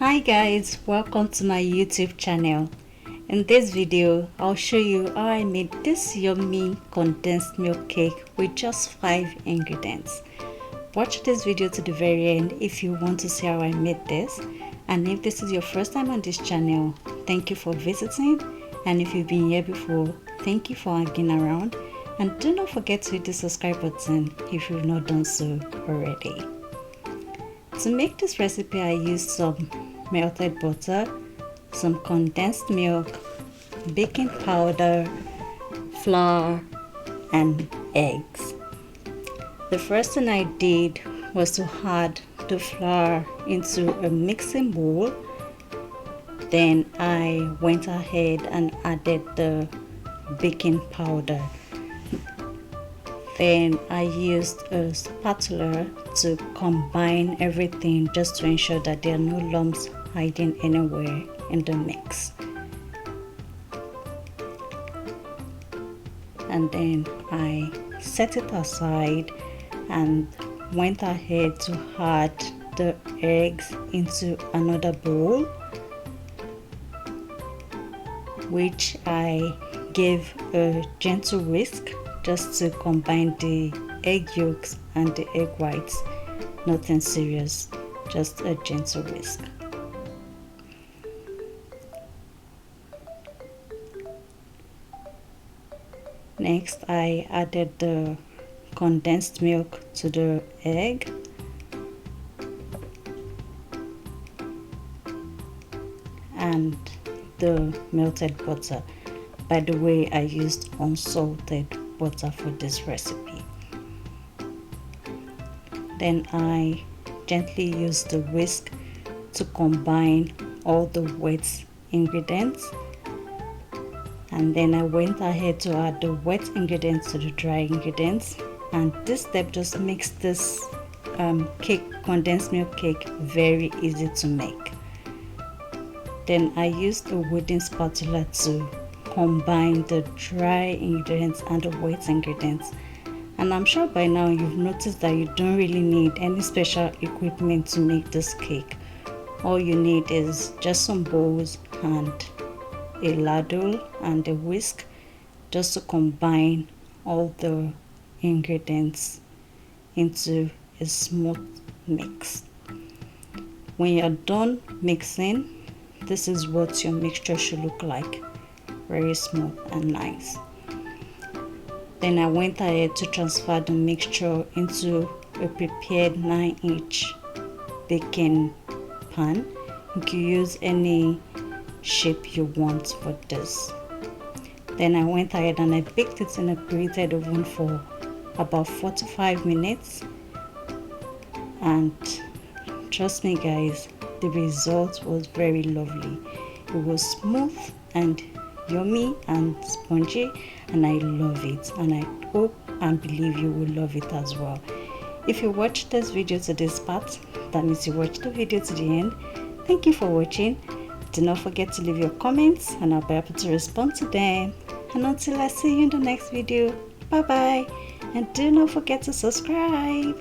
Hi guys, welcome to my YouTube channel. In this video, I'll show you how I made this yummy condensed milk cake with just 5 ingredients. Watch this video to the very end if you want to see how I made this. And if this is your first time on this channel, thank you for visiting. And if you've been here before, thank you for hanging around. And do not forget to hit the subscribe button if you've not done so already. To make this recipe, I used some melted butter, some condensed milk, baking powder, flour, and eggs. The first thing I did was to add the flour into a mixing bowl. Then I went ahead and added the baking powder. Then I used a spatula to combine everything just to ensure that there are no lumps hiding anywhere in the mix. And then I set it aside and went ahead to add the eggs into another bowl, which I gave a gentle whisk just to combine the egg yolks and the egg whites. Nothing serious, just a gentle whisk. Next, I added the condensed milk to the egg and the melted butter. By the way, I used unsalted butter for this recipe. Then I gently used the whisk to combine all the wet ingredients, and then I went ahead to add the wet ingredients to the dry ingredients, and this step just makes this condensed milk cake very easy to make. Then I used a wooden spatula to combine the dry ingredients and the wet ingredients, and I'm sure by now you've noticed that you don't really need any special equipment to make this cake. All you need is just some bowls and a ladle and a whisk just to combine all the ingredients into a smooth mix. When you're done mixing, this is what your mixture should look like. Very smooth and nice. Then I went ahead to transfer the mixture into a prepared 9-inch baking pan. You can use any shape you want for this. Then I went ahead and I baked it in a preheated oven for about 45 minutes, and trust me guys, the result was very lovely. It was smooth and yummy and spongy, and I love it, and I hope and believe you will love it as well. If you watched this video to this part, that means you watched the video to the end. Thank you for watching. Do not forget to leave your comments and I'll be happy to respond to them. And until I see you in the next video, bye bye, and do not forget to subscribe.